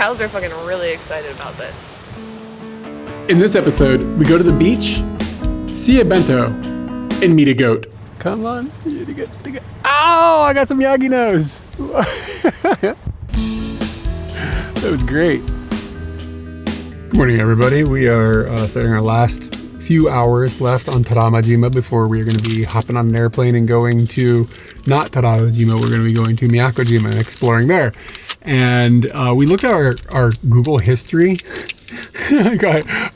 cows are fucking really excited about this. In this episode, we go to the beach, see a bento, and meet a goat. Come on. Ow! I got some Yagi nose. That was great. Good morning, everybody. We are starting our last few hours left on Tarama before we are going to be hopping on an airplane and going to not Tarama. We're going to be going to Miyakojima and exploring there. And we looked at our Google history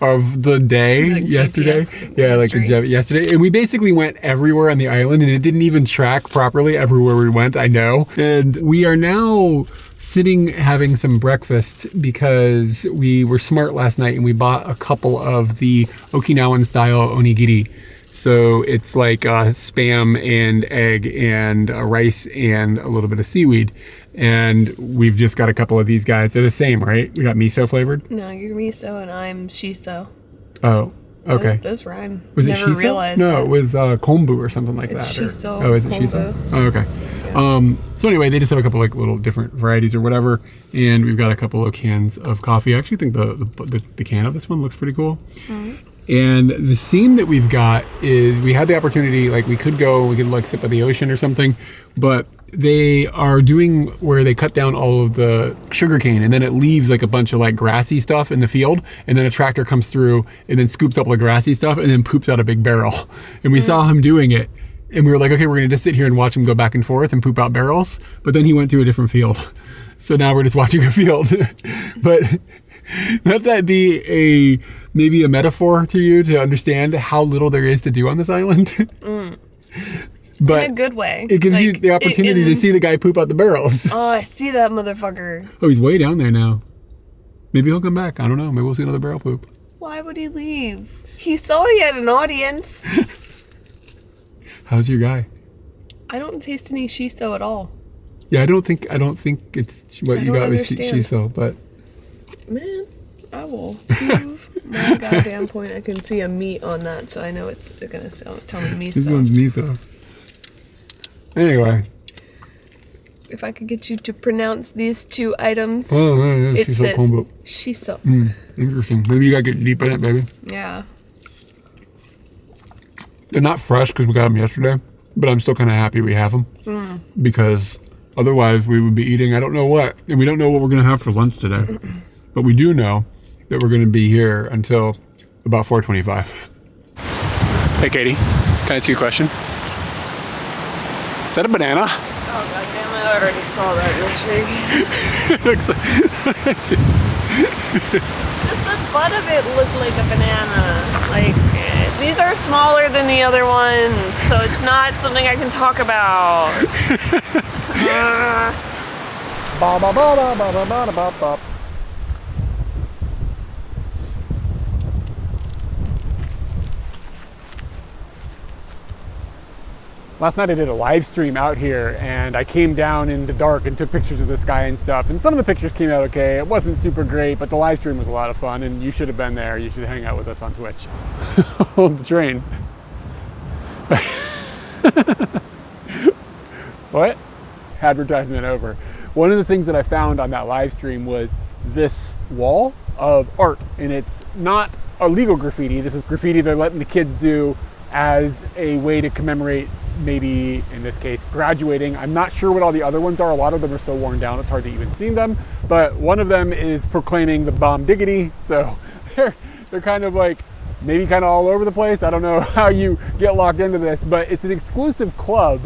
of the day yesterday. Yesterday. And we basically went everywhere on the island, and it didn't even track properly everywhere we went, I know. And we are now sitting having some breakfast because we were smart last night and we bought a couple of the Okinawan style onigiri. So it's like spam and egg and rice and a little bit of seaweed. And we've just got a couple of these guys. They're the same, right? We got miso flavored? No, you're miso and I'm shiso. Oh, okay. Those rhyme. Was it Never shiso? realized No, that. it was kombu or something like It's that. shiso. Oh, is it kombu. shiso? Oh, okay. Yeah. So anyway, they just have a couple like little different varieties or whatever. And we've got a couple of cans of coffee. I actually think the can of this one looks pretty cool. Mm-hmm. And the scene that we've got is we had the opportunity, like we could like sit by the ocean or something, but they are doing where they cut down all of the sugarcane and then it leaves like a bunch of like grassy stuff in the field, and then a tractor comes through and then scoops up the grassy stuff and then poops out a big barrel. And we saw him doing it and we were like, okay, we're gonna just sit here and watch him go back and forth and poop out barrels. But then he went to a different field. So now we're just watching a field. But let that be maybe a metaphor to you to understand how little there is to do on this island. But in a good way. It gives you the opportunity to see the guy poop out the barrels. Oh, I see that motherfucker. Oh, he's way down there now. Maybe he'll come back. I don't know. Maybe we'll see another barrel poop. Why would he leave? He saw he had an audience. How's your guy? I don't taste any shiso at all. Yeah, I don't think it's what you got with shiso, but man, I will prove my goddamn point. I can see a meat on that, so I know it's gonna tell me miso. This one's miso. Anyway. If I could get you to pronounce these two items, it says kombu. Shiso. Interesting. Maybe you gotta get deep in it, baby. Yeah. They're not fresh because we got them yesterday, but I'm still kind of happy we have them because otherwise we would be eating I don't know what, and we don't know what we're gonna have for lunch today. But we do know that we're gonna be here until about 4:25. Hey, Katie, can I ask you a question? Is that a banana? Oh, goddamn it, I already saw that in the tree. It looks like... Just the butt of it looked like a banana. Like, these are smaller than the other ones, so it's not something I can talk about. Ba ba ba ba ba ba ba ba. Last night I did a live stream out here and I came down in the dark and took pictures of the sky and stuff, and some of the pictures came out okay. It wasn't super great, but the live stream was a lot of fun and you should have been there. You should hang out with us on Twitch. Hold the train. What? Advertisement over. One of the things that I found on that live stream was this wall of art, and it's not illegal graffiti. This is graffiti they're letting the kids do as a way to commemorate, maybe in this case, graduating. I'm not sure what all the other ones are. A lot of them are so worn down it's hard to even see them. But one of them is proclaiming the bomb diggity. So they're kind of like maybe kind of all over the place. I don't know how you get locked into this, but it's an exclusive club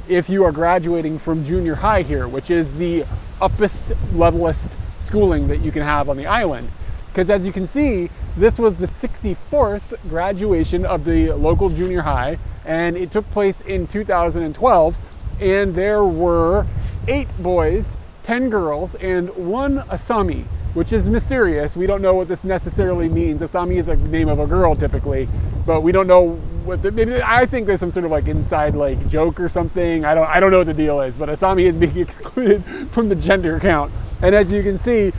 if you are graduating from junior high here, which is the uppest, levelest schooling that you can have on the island. Because as you can see, this was the 64th graduation of the local junior high, and it took place in 2012, and there were 8 boys, 10 girls, and 1 Asami, which is mysterious. We don't know what this necessarily means. Asami is a name of a girl typically, but we don't know what maybe I think there's some sort of like inside like joke or something. I don't know what the deal is, but Asami is being excluded from the gender count. And as you can see,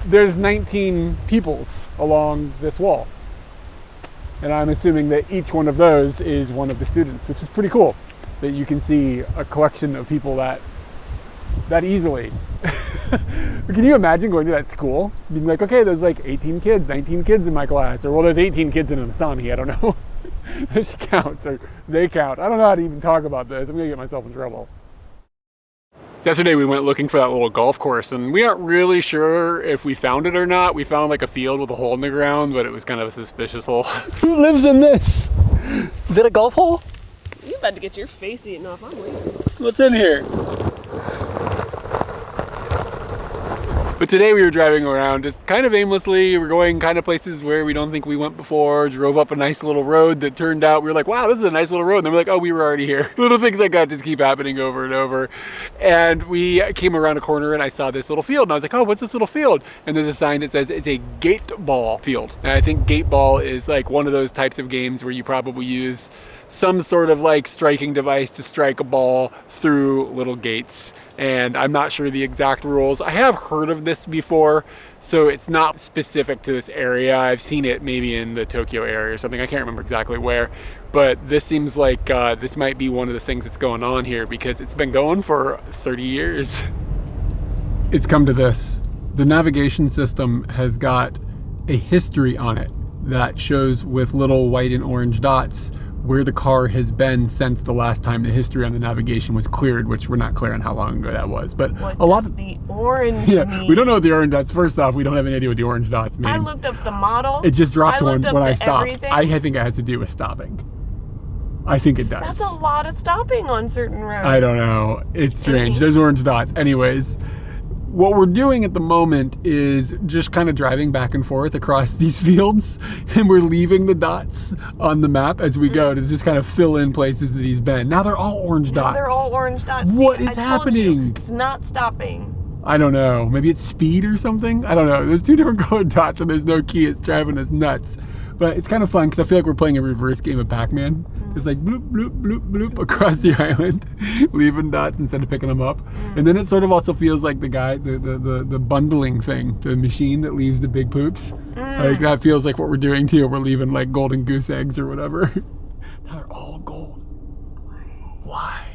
there's 19 peoples along this wall. And I'm assuming that each one of those is one of the students, which is pretty cool that you can see a collection of people that easily. Can you imagine going to that school? Being like, okay, there's like 18 kids, 19 kids in my class. Or well, there's 18 kids in an Asami, I don't know. She counts, or they count. I don't know how to even talk about this. I'm gonna get myself in trouble. Yesterday we went looking for that little golf course, and we aren't really sure if we found it or not. We found like a field with a hole in the ground, but it was kind of a suspicious hole. Who lives in this? Is it a golf hole? You about to get your face eaten off, I'm leaving. What's in here? But today we were driving around just kind of aimlessly. We're going kind of places where we don't think we went before. Drove up a nice little road that turned out, we were like, wow, this is a nice little road. And then we're like, oh, we were already here. Little things like that just keep happening over and over. And we came around a corner and I saw this little field. And I was like, oh, what's this little field? And there's a sign that says it's a gate ball field. And I think gate ball is like one of those types of games where you probably use some sort of like striking device to strike a ball through little gates. And I'm not sure the exact rules. I have heard of this before, so it's not specific to this area. I've seen it maybe in the Tokyo area or something. I can't remember exactly where, but this seems like this might be one of the things that's going on here because it's been going for 30 years. It's come to this. The navigation system has got a history on it that shows with little white and orange dots where the car has been since the last time the history on the navigation was cleared, which we're not clear on how long ago that was. But what a lot does of the orange mean? We don't know what the orange dots. First off, we don't have any idea what the orange dots mean. I looked up the model. It just dropped when I stopped. Everything. I think it has to do with stopping. I think it does. That's a lot of stopping on certain roads. I don't know. It's strange. There's orange dots. Anyways, what we're doing at the moment is just kind of driving back and forth across these fields, and we're leaving the dots on the map as we go to just kind of fill in places that he's been. Now they're all orange dots. They're all orange dots. What See, is I told happening? you, it's not stopping. I don't know. Maybe it's speed or something? I don't know. There's two different colored dots and there's no key. It's driving us nuts. But it's kind of fun because I feel like we're playing a reverse game of Pac-Man. It's like bloop, bloop, bloop, bloop across the island, leaving dots instead of picking them up. And then it sort of also feels like the guy, the bundling thing, the machine that leaves the big poops. Like that feels like what we're doing too. We're leaving like golden goose eggs or whatever. Now they're all gold. Why?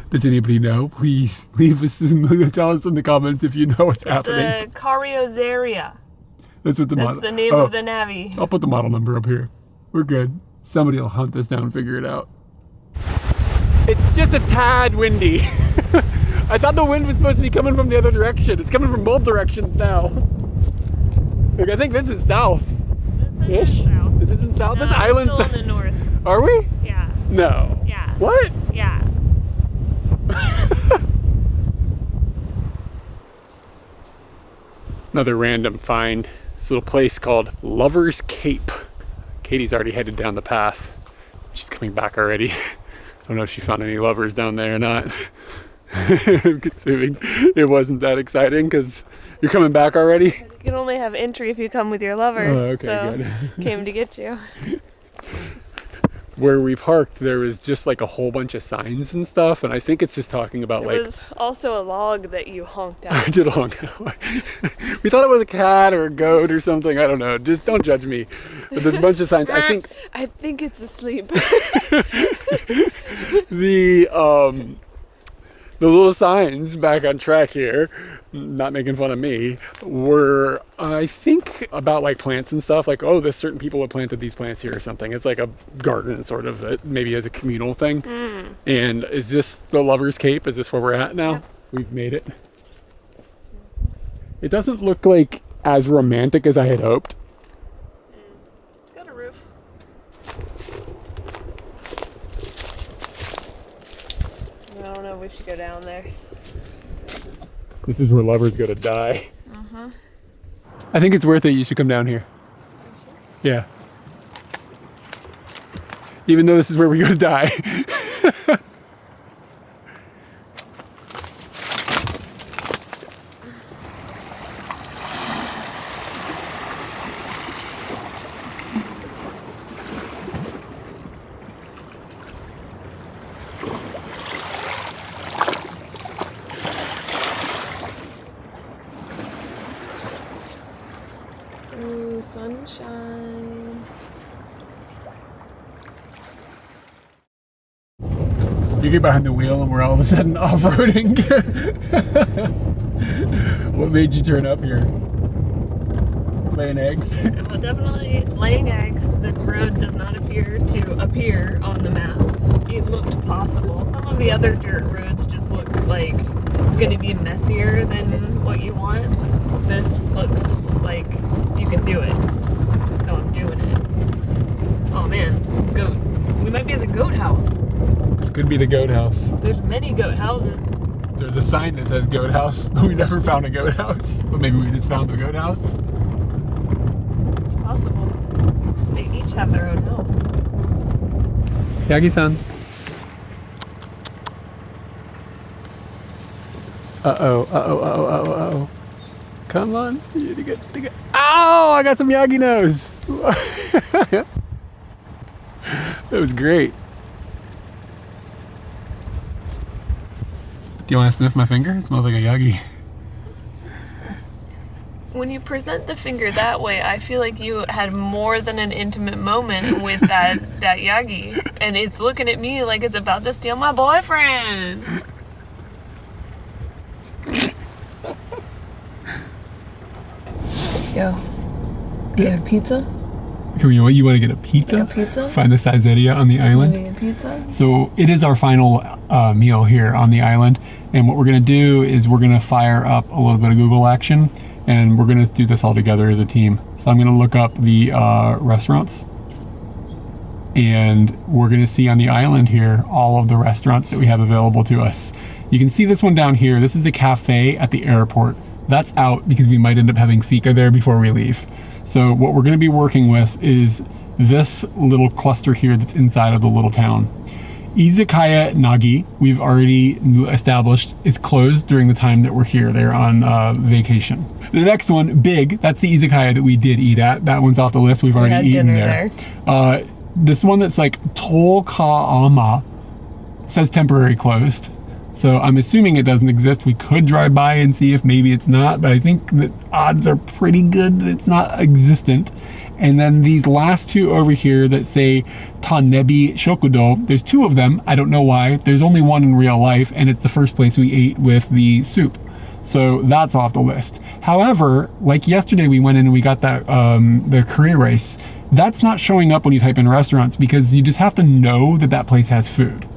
Does anybody know? Please leave us, tell us in the comments if you know what's happening. It's a Cariosaria. That's what That's the name of the Navi. I'll put the model number up here. We're good. Somebody will hunt this down and figure it out. It's just a tad windy. I thought the wind was supposed to be coming from the other direction. It's coming from both directions now. Like, I think this is south. This is south. This isn't south? No, This island's still in the north. Are we? Yeah. No. Yeah. What? Yeah. Another random find. This little place called Lover's Cape. Katie's already headed down the path. She's coming back already. I don't know if she found any lovers down there or not. I'm assuming it wasn't that exciting because you're coming back already. You can only have entry if you come with your lover. Oh, okay, so good. Came to get you. Where we parked, there was just like a whole bunch of signs and stuff, and I think it's just talking about There was also a log that you honked I at. did honk. We thought it was a cat or a goat or something. I don't know. Just don't judge me. But there's a bunch of signs. I think it's asleep. the little signs back on track here, not making fun of me, were I think about like plants and stuff. Like, oh, there's certain people have planted these plants here or something. It's like a garden sort of, maybe as a communal thing. And is this the Lover's Cape? Is this where we're at now? Yep. We've made it. It doesn't look like as romantic as I had hoped. It's got a roof. I don't know if we should go down there. This is where lovers go to die. I think it's worth it. You should come down here. Yeah. Even though this is where we go to die. Ooh, sunshine. You get behind the wheel and we're all of a sudden off-roading. What made you turn up here? Laying eggs? Well, definitely laying eggs. This road does not appear to appear on the map. It looked possible. Some of the other dirt roads just look like it's going to be messier than what you want. This looks like you can do it. So I'm doing it. Oh man, goat. We might be at the goat house. This could be the goat house. There's many goat houses. There's a sign that says goat house, but we never found a goat house. But maybe we just found the goat house. It's possible. They each have their own house. Yagi-san. Uh-oh. Come on. You need to get. Ow! I got some Yagi nose. That was great. Do you want to sniff my finger? It smells like a Yagi. When you present the finger that way, I feel like you had more than an intimate moment with that Yagi. And it's looking at me like it's about to steal my boyfriend. Yo, get a pizza? You want to get a pizza? Like a pizza? Find the Sizeria on the island. Get a pizza? So it is our final meal here on the island. And what we're going to do is we're going to fire up a little bit of Google action. And we're going to do this all together as a team. So I'm going to look up the restaurants. And we're going to see on the island here all of the restaurants that we have available to us. You can see this one down here. This is a cafe at the airport. That's out because we might end up having fika there before we leave. So what we're going to be working with is this little cluster here that's inside of the little town. Izakaya Nagi, we've already established, is closed during the time that we're here. They're on vacation. The next one, Big, that's the izakaya that we did eat at. That one's off the list. We've already eaten there. This one that's like Tokaama says temporary closed. So I'm assuming it doesn't exist. We could drive by and see if maybe it's not, but I think the odds are pretty good that it's not existent. And then these last two over here that say Tanebi Shokudo, there's two of them. I don't know why. There's only one in real life, and it's the first place we ate with the soup. So that's off the list. However, like yesterday we went in and we got that the curry rice. That's not showing up when you type in restaurants because you just have to know that that place has food.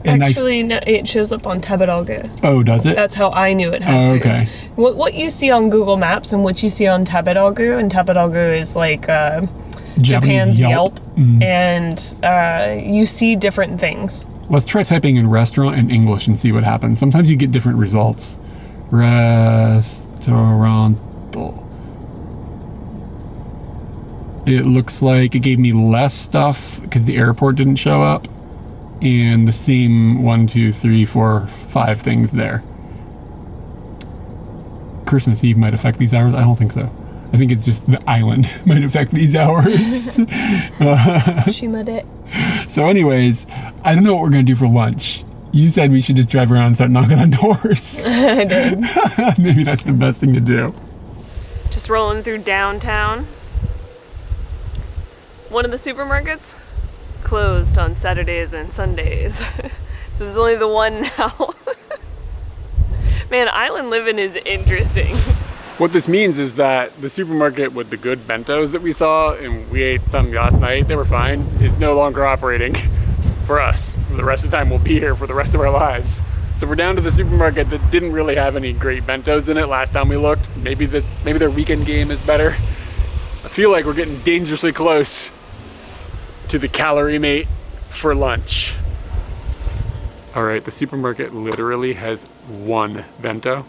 And actually, no, it shows up on Tabedogu. Oh, does it? That's how I knew it had food. Okay. What you see on Google Maps and what you see on Tabedogu, and Tabedogu is like Japan's Yelp. And you see different things. Let's try typing in restaurant in English and see what happens. Sometimes you get different results. Restauranto. It looks like it gave me less stuff because the airport didn't show up. And the same 1, 2, 3, 4, 5 things there. Christmas Eve might affect these hours. I don't think so. I think it's just the island might affect these hours. So anyways, I don't know what we're going to do for lunch. You said we should just drive around and start knocking on doors. I did. Maybe that's the best thing to do. Just rolling through downtown. One of the supermarkets closed on Saturdays and Sundays. So there's only the one now. Man, island living is interesting. What this means is that the supermarket with the good bentos that we saw, and we ate some last night, they were fine, is no longer operating for us. For the rest of the time, we'll be here for the rest of our lives. So we're down to the supermarket that didn't really have any great bentos in it last time we looked. Maybe their weekend game is better. I feel like we're getting dangerously close to the calorie mate for lunch. All right, the supermarket literally has one bento,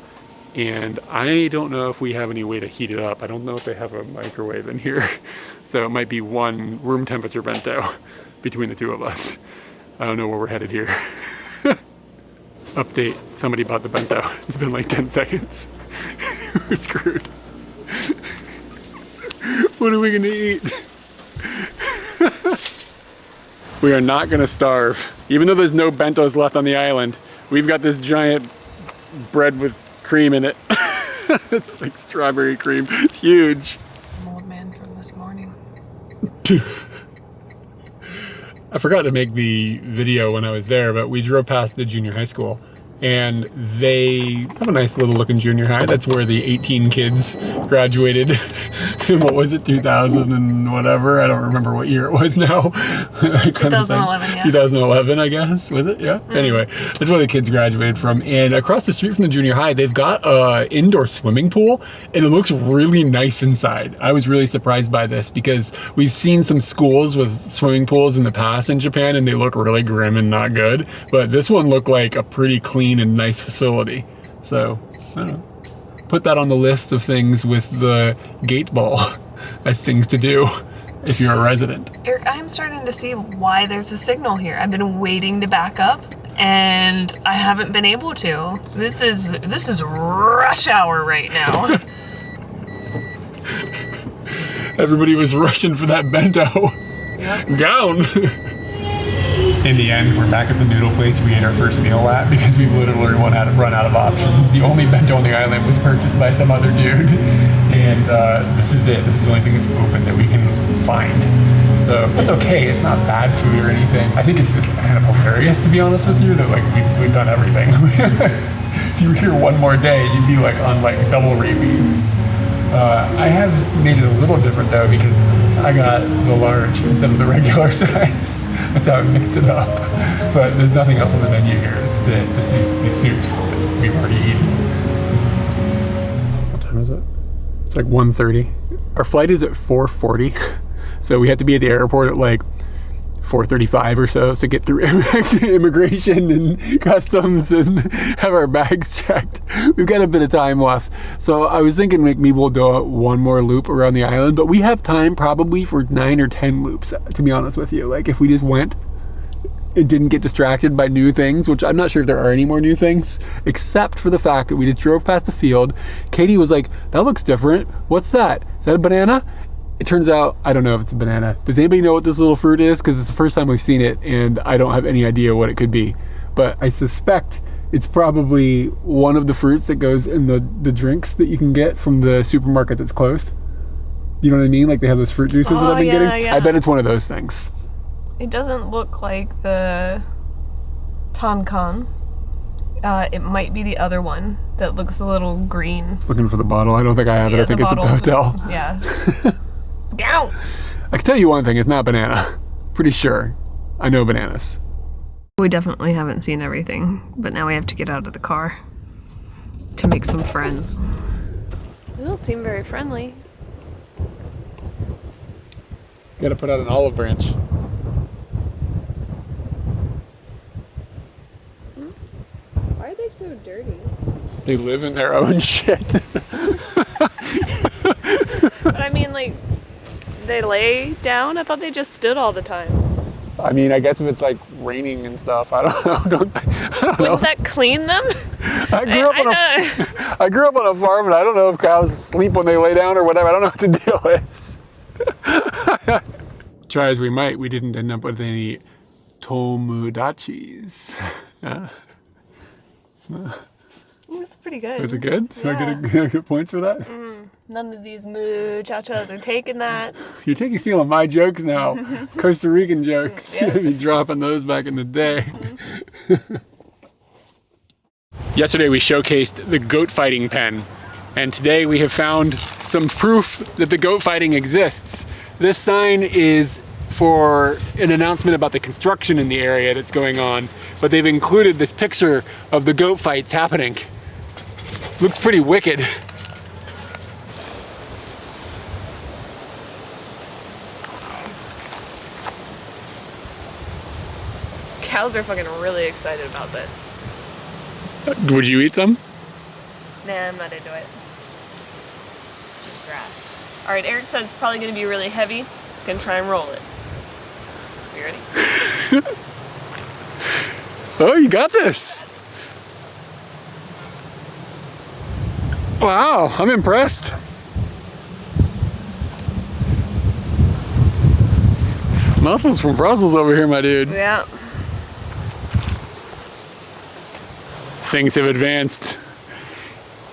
and I don't know if we have any way to heat it up. I don't know if they have a microwave in here. So it might be one room temperature bento between the two of us. I don't know where we're headed here. Update, somebody bought the bento. It's been like 10 seconds. We're screwed. What are we gonna eat? We are not gonna starve. Even though there's no bentos left on the island, we've got this giant bread with cream in it. It's like strawberry cream. It's huge. Some old man from this morning. I forgot to make the video when I was there, but we drove past the junior high school and they have a nice little looking junior high. That's where the 18 kids graduated. What was it, 2000 and whatever? I don't remember what year it was now. 2011, yeah. 2011, I guess. Was it? Yeah. Anyway, that's where the kids graduated from. And across the street from the junior high, they've got an indoor swimming pool, and it looks really nice inside. I was really surprised by this because we've seen some schools with swimming pools in the past in Japan, and they look really grim and not good. But this one looked like a pretty clean and nice facility. So, I don't know. Put that on the list of things with the gate ball as things to do if you're a resident. Eric, I'm starting to see why there's a signal here. I've been waiting to back up and I haven't been able to. This is rush hour right now. Everybody was rushing for that bento. Yep. Gown. In the end, we're back at the noodle place we ate our first meal at because we've literally run out of options. The only bento on the island was purchased by some other dude, and this is it. This is the only thing that's open that we can find. So that's okay. It's not bad food or anything. I think it's just kind of hilarious, to be honest with you, that like we've done everything. If you were here one more day, you'd be like on like double repeats. I have made it a little different though because I got the large instead of the regular size. That's how I mixed it up. But there's nothing else on the menu here. This is it. This is these soups that we've already eaten. What time is it? It's like 1:30. Our flight is at 4:40. So we have to be at the airport at like 4:35 or so to get through immigration and customs and have our bags checked. We've got a bit of time left. So I was thinking maybe we'll do one more loop around the island, but we have time probably for 9 or 10 loops, to be honest with you. Like if we just went and didn't get distracted by new things, which I'm not sure if there are any more new things, except for the fact that we just drove past a field. Katie was like, that looks different. What's that? Is that a banana? It turns out, I don't know if it's a banana. Does anybody know what this little fruit is? Because it's the first time we've seen it and I don't have any idea what it could be. But I suspect it's probably one of the fruits that goes in the drinks that you can get from the supermarket that's closed. You know what I mean? Like they have those fruit juices that I've been getting. Yeah. I bet it's one of those things. It doesn't look like the tonkan. It might be the other one that looks a little green. Looking for the bottle. I don't think I have it. I think it's at the hotel. Yeah. Let's go. I can tell you one thing, it's not banana. Pretty sure. I know bananas. We definitely haven't seen everything, but now we have to get out of the car to make some friends. They don't seem very friendly. Gotta put out an olive branch. Why are they so dirty? They live in their own shit. But I mean, like, they lay down? I thought they just stood all the time. I mean, I guess if it's like raining and stuff, I don't know. I don't know. Wouldn't that clean them? I grew up on a farm, and I don't know if cows sleep when they lay down or whatever. I don't know what the deal is. Try as we might, we didn't end up with any tomodachis. It was pretty good. Was it good? Yeah. Should I get good points for that? None of these muchachos are taking that. You're stealing my jokes now. Costa Rican jokes. Yeah. You'd be dropping those back in the day. Yesterday we showcased the goat fighting pen. And today we have found some proof that the goat fighting exists. This sign is for an announcement about the construction in the area that's going on, but they've included this picture of the goat fights happening. Looks pretty wicked. Cows are fucking really excited about this. Would you eat some? Nah, I'm not into it. Just grass. Alright, Eric says it's probably going to be really heavy. Gonna try and roll it. You ready? Oh, you got this. Wow, I'm impressed. Muscles from Brussels over here, my dude. Yeah. Things have advanced.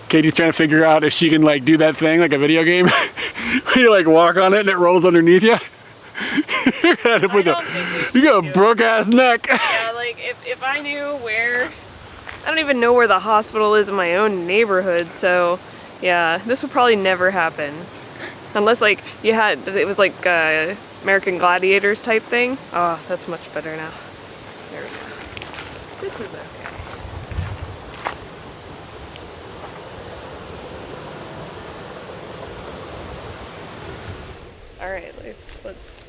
Katie's trying to figure out if she can like do that thing like a video game where you like walk on it and it rolls underneath you. You got a broke ass neck. Yeah, like if I knew where I don't even know where the hospital is in my own neighborhood, so yeah, this would probably never happen. Unless like it was like American Gladiators type thing. Oh, that's much better now. There we go. This is okay. All right, let's.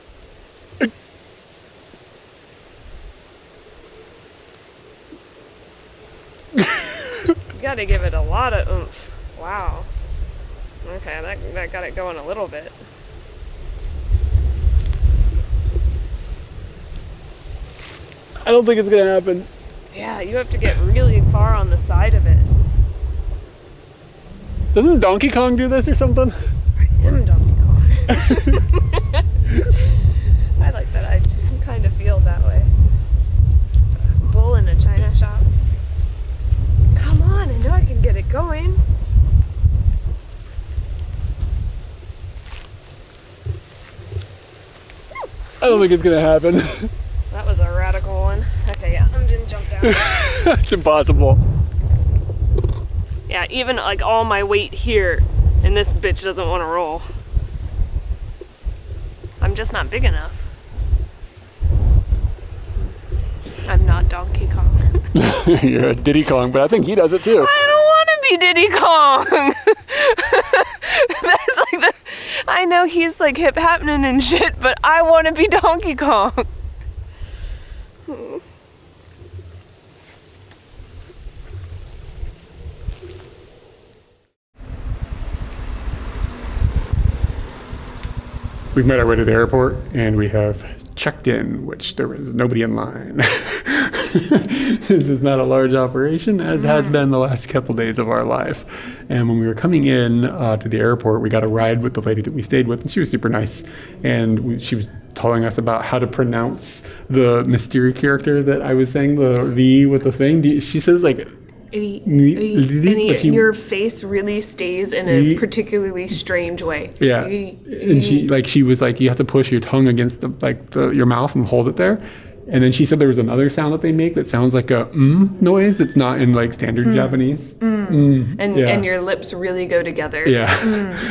You gotta give it a lot of oomph. Wow. Okay, that got it going a little bit. I don't think it's gonna happen. Yeah, you have to get really far on the side of it. Doesn't Donkey Kong do this or something? I am Donkey Kong. I like that. I kind of feel that way. Bull in a china shop. Come on, I know I can get it going. I don't think it's gonna happen. That was a radical one. Okay, yeah, I'm gonna jump down. It's impossible. Yeah, even like all my weight here, and this bitch doesn't want to roll. I'm just not big enough. I'm not Donkey Kong. You're a Diddy Kong, but I think he does it too. I don't want to be Diddy Kong. That's like the. I know he's like hip happening and shit, but I want to be Donkey Kong. We've made our way to the airport and we have checked in, which there was nobody in line. This is not a large operation, as has been the last couple days of our life. And when we were coming in to the airport, we got a ride with the lady that we stayed with, and she was super nice. And she was telling us about how to pronounce the Mystery character that I was saying, the V with the thing. She says like, your face really stays in a particularly strange way. Yeah, and she was like, you have to push your tongue against your mouth and hold it there. And then she said there was another sound that they make that sounds like a noise that's not in like standard Japanese. And your lips really go together. Yeah.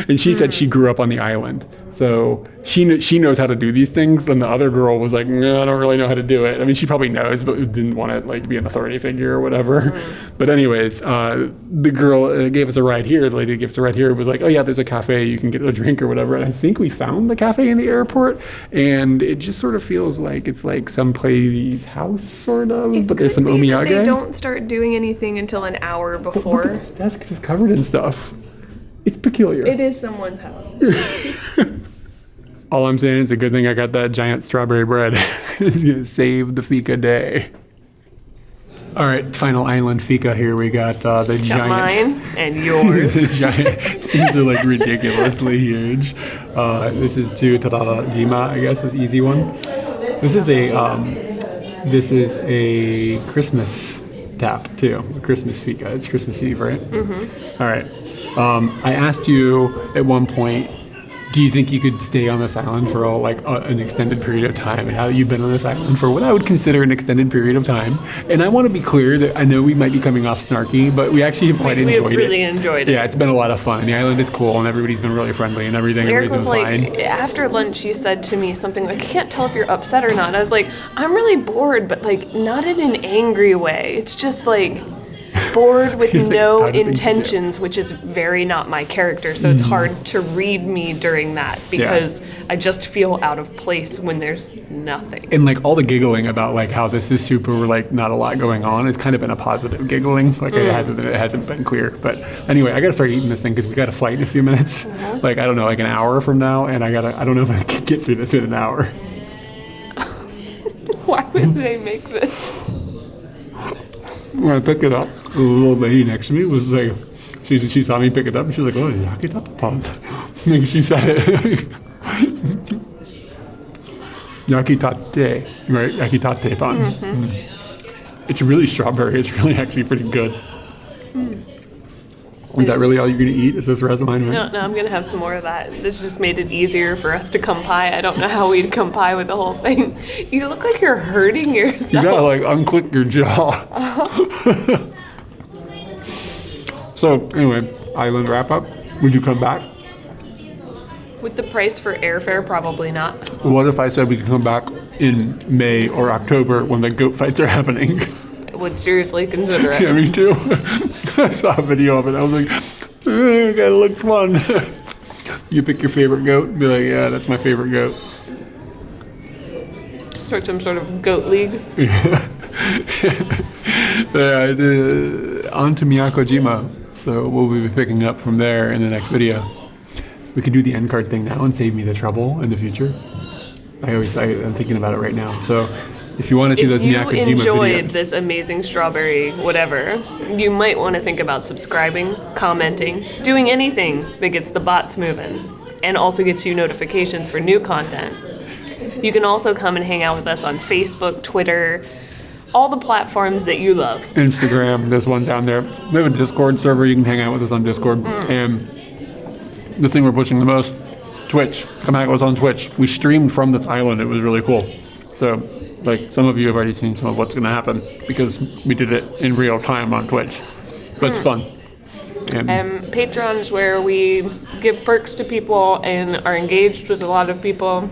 And she said she grew up on the island. So she knows how to do these things. And the other girl was like, no, I don't really know how to do it. I mean, she probably knows, but didn't want to like be an authority figure or whatever. But anyways, the girl gave us a ride here. The lady gave us a ride here. It was like, oh yeah, there's a cafe. You can get a drink or whatever. And I think we found the cafe in the airport. And it just sort of feels like it's like someplace house sort of. But there's some omiyage. They don't start doing anything until an hour before. But this desk is covered in stuff. It's peculiar. It is someone's house. All I'm saying is a good thing I got that giant strawberry bread. It's gonna save the fika day. All right, final island fika here. We got the giant. Mine and yours. The giant. These are like ridiculously huge. This is to Tarama, I guess, is easy one. This is a Christmas tap too. A Christmas fika. It's Christmas Eve, right? Mm-hmm. All right. I asked you at one point, do you think you could stay on this island for an extended period of time? And how you've been on this island for what I would consider an extended period of time. And I want to be clear that I know we might be coming off snarky, but we actually have quite enjoyed it. We've really enjoyed it. Yeah, it's been a lot of fun. The island is cool, and everybody's been really friendly, and everything. Eric Everybody's was been like, fine. after lunch, you said to me something like, I can't tell if you're upset or not. I was like, I'm really bored, but like not in an angry way. It's just like bored with no intentions, which is very not my character. So it's hard to read me during that because I just feel out of place when there's nothing. And like all the giggling about like how this is super like not a lot going on has kind of been a positive giggling. Like it hasn't been clear. But anyway, I gotta start eating this thing because we got a flight in a few minutes. Like I don't know, like an hour from now, and I don't know if I can get through this in an hour. Why would they make this? When I picked it up, the little lady next to me was like, she saw me pick it up and she was like, oh, yakitate. Like she said it. Yakitate, right? Yakitate pan. It's really strawberry. It's really actually pretty good. Is that really all you're going to eat? Is this resin? No, I'm going to have some more of that. This just made it easier for us to comply. I don't know how we'd comply with the whole thing. You look like you're hurting yourself. You got to like unclick your jaw. So anyway, island wrap up. Would you come back? With the price for airfare, probably not. What if I said we could come back in May or October when the goat fights are happening? I would seriously consider it. Yeah, me too. I saw a video of it. I was like, it gotta look fun. You pick your favorite goat and be like, yeah, that's my favorite goat. Start some sort of goat league. On to Miyakojima. So we'll be picking up from there in the next video. We could do the end card thing now and save me the trouble in the future. I'm thinking about it right now. So if you want to see those Miyakojima videos. If you enjoyed this amazing strawberry whatever, you might want to think about subscribing, commenting, doing anything that gets the bots moving and also gets you notifications for new content. You can also come and hang out with us on Facebook, Twitter, all the platforms that you love. Instagram, there's one down there. We have a Discord server. You can hang out with us on Discord. And the thing we're pushing the most, Twitch. Come hang out with us on Twitch. We streamed from this island. It was really cool. So, like, some of you have already seen some of what's going to happen because we did it in real time on Twitch. But it's fun. And Patreon's where we give perks to people and are engaged with a lot of people.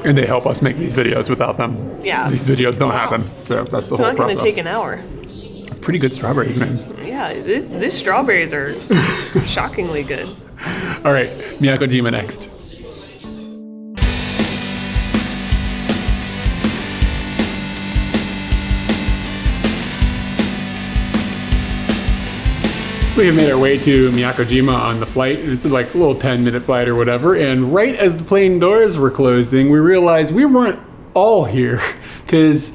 And they help us make these videos. Without them, these videos don't happen. So that's the whole process. It's not going to take an hour. It's pretty good strawberries, man. Yeah, these strawberries are shockingly good. All right, Miyakojima next. We have made our way to Miyakojima on the flight, and it's like a little 10-minute flight or whatever, and right as the plane doors were closing, we realized we weren't all here, because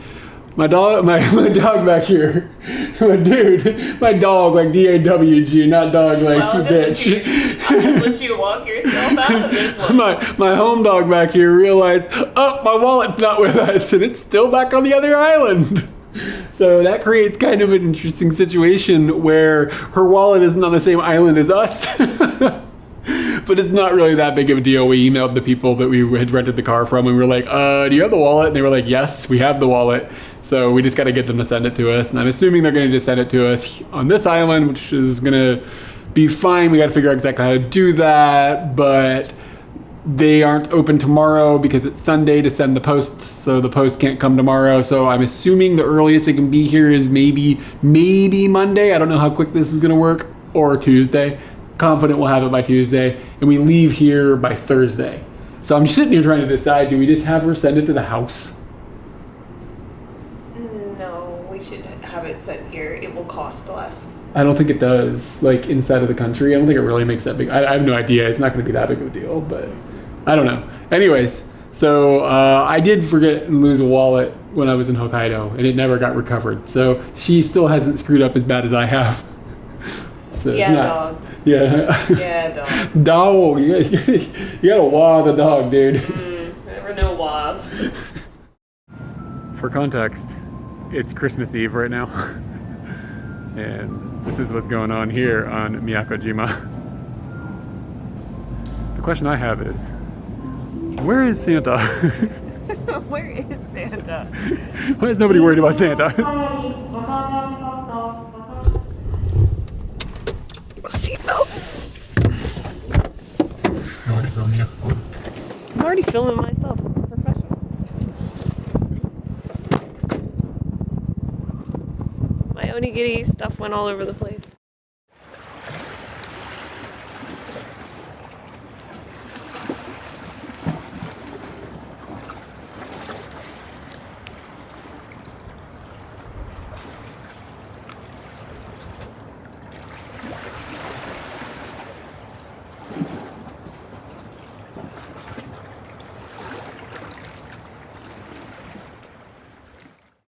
my dog back here, my dog, like D-A-W-G, not dog like bitch. I'll just let you walk yourself out of this one. My home dog back here realized, oh, my wallet's not with us, and it's still back on the other island. So that creates kind of an interesting situation where her wallet isn't on the same island as us. But it's not really that big of a deal. We emailed the people that we had rented the car from and we were like, do you have the wallet? And they were like, yes, we have the wallet. So we just got to get them to send it to us. And I'm assuming they're going to just send it to us on this island, which is going to be fine. We got to figure out exactly how to do that. But they aren't open tomorrow because it's Sunday to send the posts, so the post can't come tomorrow. So I'm assuming the earliest it can be here is maybe Monday. I don't know how quick this is gonna work, or Tuesday. Confident we'll have it by Tuesday, and we leave here by Thursday. So I'm sitting here trying to decide, do we just have her send it to the house? No, we should have it sent here. It will cost less. I don't think it does, like inside of the country. I don't think it really makes that big. I have no idea. It's not going to be that big of a deal, but I don't know. Anyways, so I did forget and lose a wallet when I was in Hokkaido, and it never got recovered. So she still hasn't screwed up as bad as I have. So yeah, dog. Yeah. Yeah, dog. Dog. You gotta wah the dog, dude. Never know wahs. For context, it's Christmas Eve right now. And this is what's going on here on Miyakojima. The question I have is, where is Santa? Where is Santa? Why is nobody worried about Santa? Seatbelt. I want to film you. I'm already filming myself. I'm a professional. My onigiri stuff went all over the place.